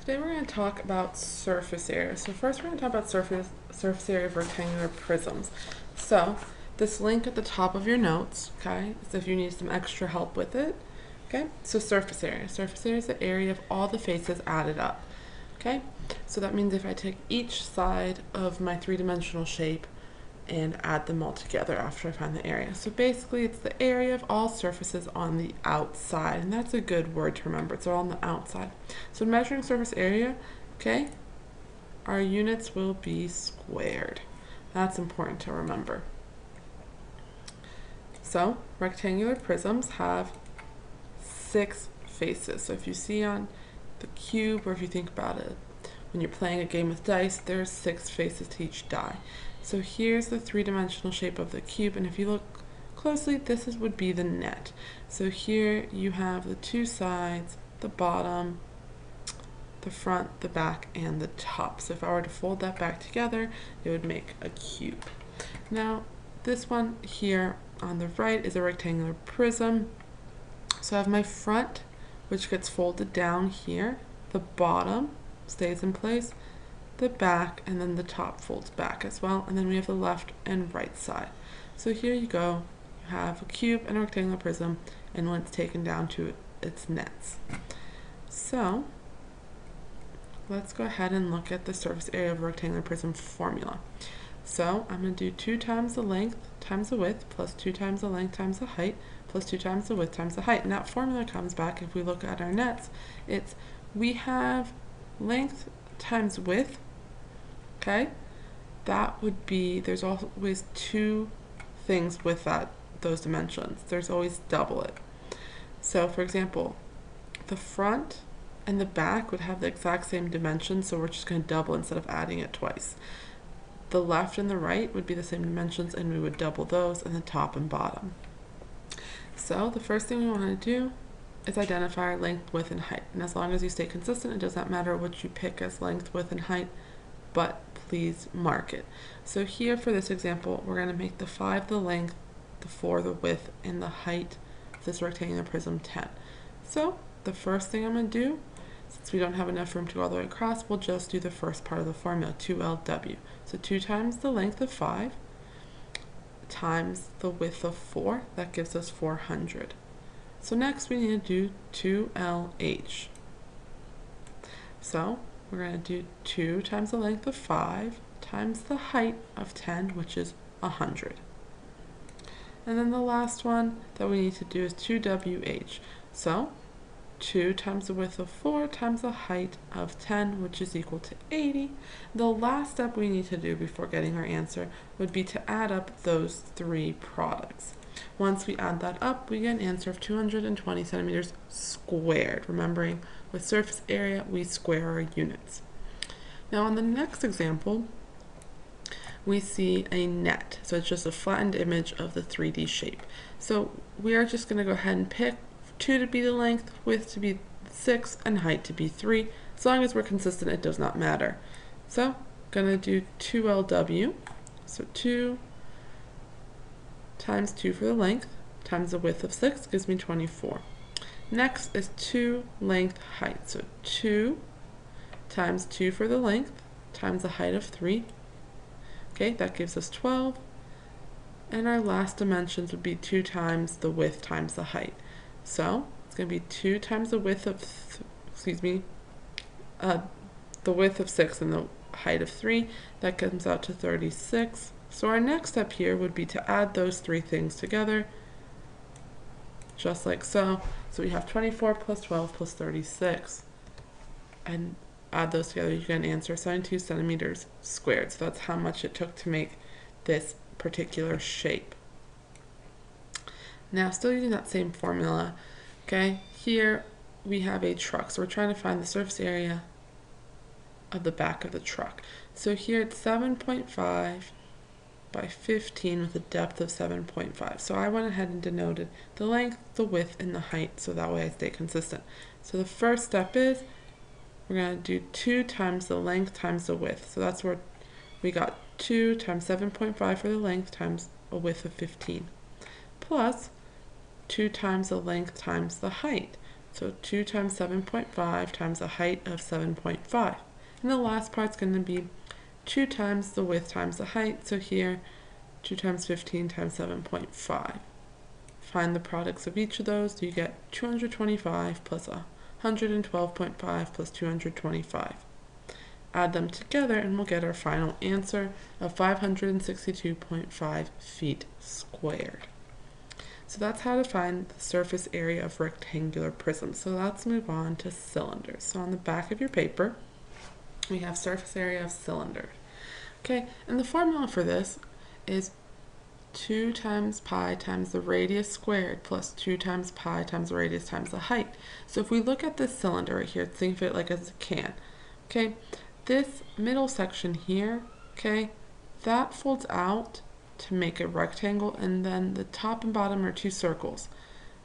Today we're going to talk about surface area. So first we're going to talk about surface area of rectangular prisms. So this link at the top of your notes, okay, is if you need some extra help with it. Okay, so surface area. Surface area is the area of all the faces added up. Okay, so that means if I take each side of my three-dimensional shape and add them all together after I find the area. So basically it's the area of all surfaces on the outside, and that's a good word to remember. It's all on the outside. So in measuring surface area, okay, our units will be squared. That's important to remember. So rectangular prisms have 6 faces. So if you see on the cube, or if you think about it, when you're playing a game with dice, there's 6 faces to each die. So here's the three-dimensional shape of the cube, and if you look closely, this would be the net. So here you have the 2 sides, the bottom, the front, the back, and the top. So if I were to fold that back together, it would make a cube. Now, this one here on the right is a rectangular prism. So I have my front, which gets folded down here, the bottom stays in place, the back, and then the top folds back as well, and then we have the left and right side. So here you go, you have a cube and a rectangular prism, and when it's taken down to its nets. So let's go ahead and look at the surface area of a rectangular prism formula. So I'm going to do 2 times the length times the width plus 2 times the length times the height plus 2 times the width times the height. And that formula comes back, if we look at our nets, we have length times width. Okay, that would be, there's always 2 things with those dimensions. There's always double it. So for example, the front and the back would have the exact same dimensions, so we're just going to double instead of adding it twice. The left and the right would be the same dimensions, and we would double those, and the top and bottom. So the first thing we want to do is identify our length, width, and height. And as long as you stay consistent, it does not matter what you pick as length, width, and height, but please mark it. So here for this example, we're going to make the 5 the length, the 4 the width, and the height of this rectangular prism 10. So the first thing I'm going to do, since we don't have enough room to go all the way across, we'll just do the first part of the formula, 2LW. So 2 times the length of 5 times the width of 4, that gives us 400. So next we need to do 2LH. So we're going to do 2 times the length of 5 times the height of 10, which is 100. And then the last one that we need to do is 2WH. So 2 times the width of 4 times the height of 10, which is equal to 80. The last step we need to do before getting our answer would be to add up those 3 products. Once we add that up, we get an answer of 220 centimeters squared. Remembering, with surface area, we square our units. Now on the next example, we see a net. So it's just a flattened image of the 3D shape. So we are just going to go ahead and pick 2 to be the length, width to be 6, and height to be 3. As long as we're consistent, it does not matter. So I'm going to do 2LW. So 2 times 2 for the length times the width of 6 gives me 24. Next is 2 length height. So 2 times 2 for the length times the height of 3. Okay, that gives us 12. And our last dimensions would be 2 times the width times the height. So it's going to be 2 times the width of, the width of 6 and the height of 3. That comes out to 36. So our next step here would be to add those 3 things together, just like so. So we have 24 plus 12 plus 36. And add those together, you get an answer, 72 centimeters squared. So that's how much it took to make this particular shape. Now, still using that same formula, okay, here we have a truck. So we're trying to find the surface area of the back of the truck. So here it's 7.5 by 15 with a depth of 7.5. So I went ahead and denoted the length, the width, and the height, so that way I stay consistent. So the first step is we're going to do 2 times the length times the width. So that's where we got 2 times 7.5 for the length times a width of 15, plus 2 times the length times the height, So 2 times 7.5 times the height of 7.5. And the last part's going to be 2 times the width times the height. So here, 2 times 15 times 7.5. Find the products of each of those. You get 225 plus 112.5 plus 225. Add them together and we'll get our final answer of 562.5 feet squared. So that's how to find the surface area of rectangular prisms. So let's move on to cylinders. So on the back of your paper, we have surface area of cylinder. Okay, and the formula for this is 2 times pi times the radius squared plus 2 times pi times the radius times the height. So if we look at this cylinder right here, think of it like as a can. Okay, this middle section here, okay, that folds out to make a rectangle, and then the top and bottom are 2 circles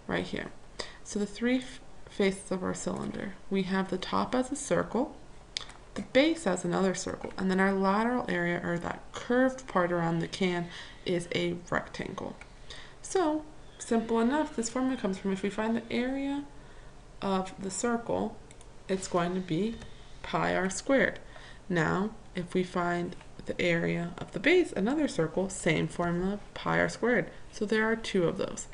right here. So the 3 faces of our cylinder, we have the top as a circle, the base as another circle, and then our lateral area, or that curved part around the can, is a rectangle. So simple enough, this formula comes from, if we find the area of the circle, it's going to be pi r squared. Now if we find the area of the base, another circle, same formula, pi r squared. So there are 2 of those.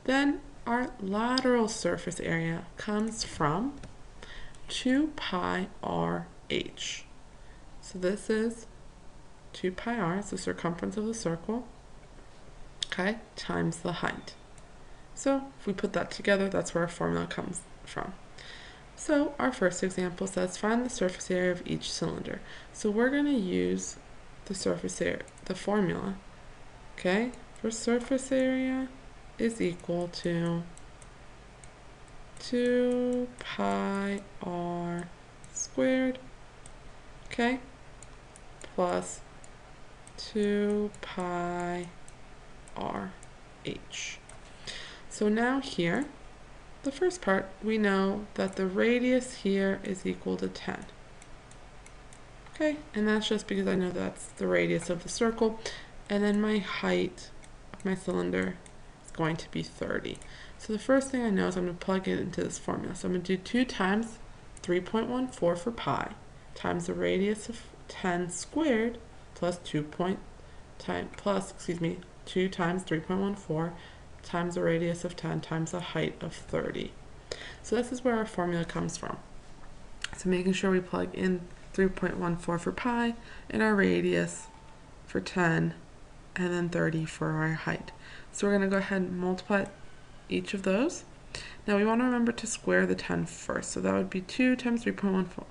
Then our lateral surface area comes from 2 pi r h. So this is 2 pi r, it's the circumference of the circle, okay, times the height. So if we put that together, that's where our formula comes from. So our first example says find the surface area of each cylinder. So we're going to use the surface area, the formula, okay, for surface area is equal to 2 pi r squared, okay, plus 2 pi r h. So now here, the first part, we know that the radius here is equal to 10. Okay, and that's just because I know that's the radius of the circle, and then my height of my cylinder is going to be 30. So the first thing I know is I'm going to plug it into this formula. So I'm going to do 2 times 3.14 for pi times the radius of 10 squared plus 2 times 3.14 times the radius of 10 times the height of 30. So this is where our formula comes from. So making sure we plug in 3.14 for pi and our radius for 10 and then 30 for our height. So we're going to go ahead and multiply each of those. Now we want to remember to square the 10 first. So that would be 2 times 3.14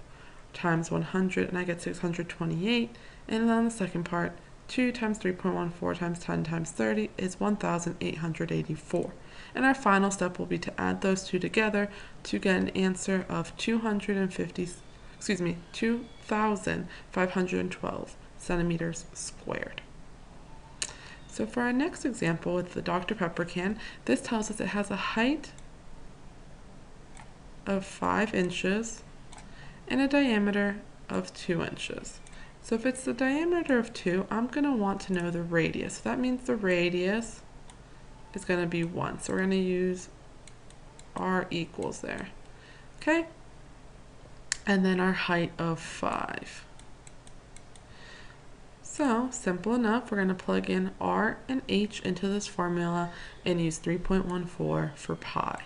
times 100, and I get 628. And then on the second part, 2 times 3.14 times 10 times 30 is 1,884. And our final step will be to add those 2 together to get an answer of 2,512 centimeters squared. So for our next example with the Dr. Pepper can, this tells us it has a height of 5 inches and a diameter of 2 inches. So if it's the diameter of 2, I'm going to want to know the radius. So that means the radius is going to be 1. So we're going to use r equals there. Okay? And then our height of 5. So simple enough, we're going to plug in r and h into this formula and use 3.14 for pi.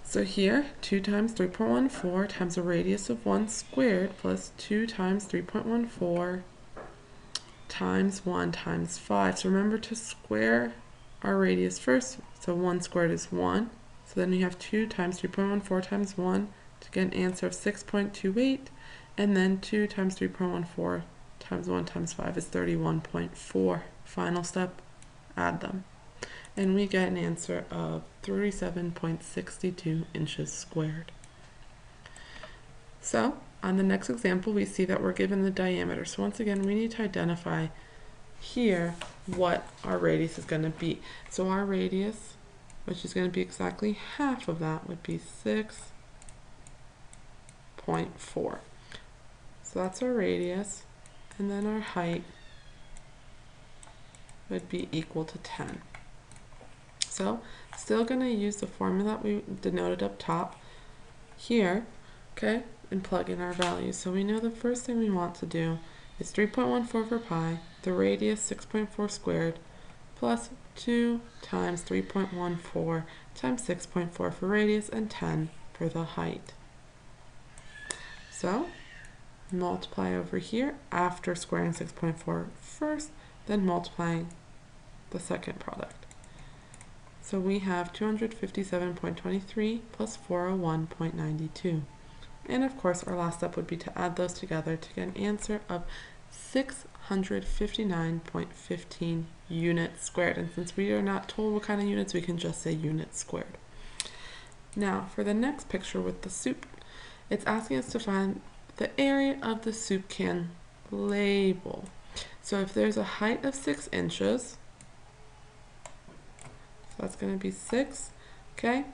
So here, 2 times 3.14 times the radius of 1 squared plus 2 times 3.14 times 1 times 5. So remember to square our radius first. So 1 squared is 1. So then we have 2 times 3.14 times 1 to get an answer of 6.28. And then 2 times 3.14 times 1 times 5 is 31.4. Final step, add them. And we get an answer of 37.62 inches squared. So on the next example, we see that we're given the diameter. So once again, we need to identify here what our radius is going to be. So our radius, which is going to be exactly half of that, would be 6.4. So that's our radius, and then our height would be equal to 10. So still going to use the formula that we denoted up top here, okay, and plug in our values. So we know the first thing we want to do is 3.14 for pi, the radius 6.4 squared, plus 2 times 3.14 times 6.4 for radius, and 10 for the height. So multiply over here after squaring 6.4 first, then multiplying the second product. So we have 257.23 plus 401.92. And of course, our last step would be to add those together to get an answer of 659.15 units squared. And since we are not told what kind of units, we can just say units squared. Now, for the next picture with the soup, it's asking us to find the area of the soup can label. So if there's a height of 6 inches, so that's going to be 6, okay,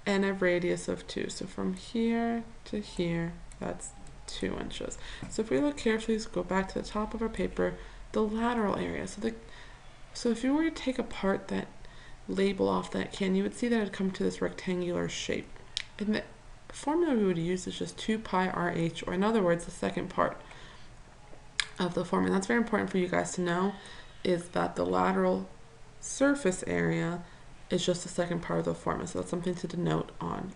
and a radius of 2. So from here to here, that's 2 inches. So if we look carefully, let's go back to the top of our paper, the lateral area. So if you were to take apart that label off that can, you would see that it would come to this rectangular shape. And the formula we would use is just 2 pi RH, or in other words, the second part of the formula. And that's very important for you guys to know, is that the lateral surface area is just the second part of the formula. So that's something to denote on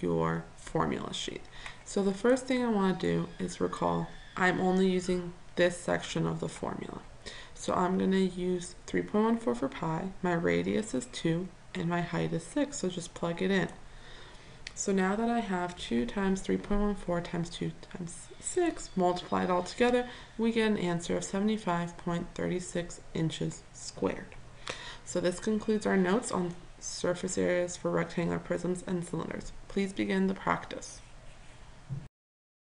your formula sheet. So the first thing I want to do is recall I'm only using this section of the formula. So I'm going to use 3.14 for pi, my radius is 2, and my height is 6, so just plug it in. So now that I have 2 times 3.14 times 2 times 6 multiplied all together, we get an answer of 75.36 inches squared. So this concludes our notes on surface areas for rectangular prisms and cylinders. Please begin the practice.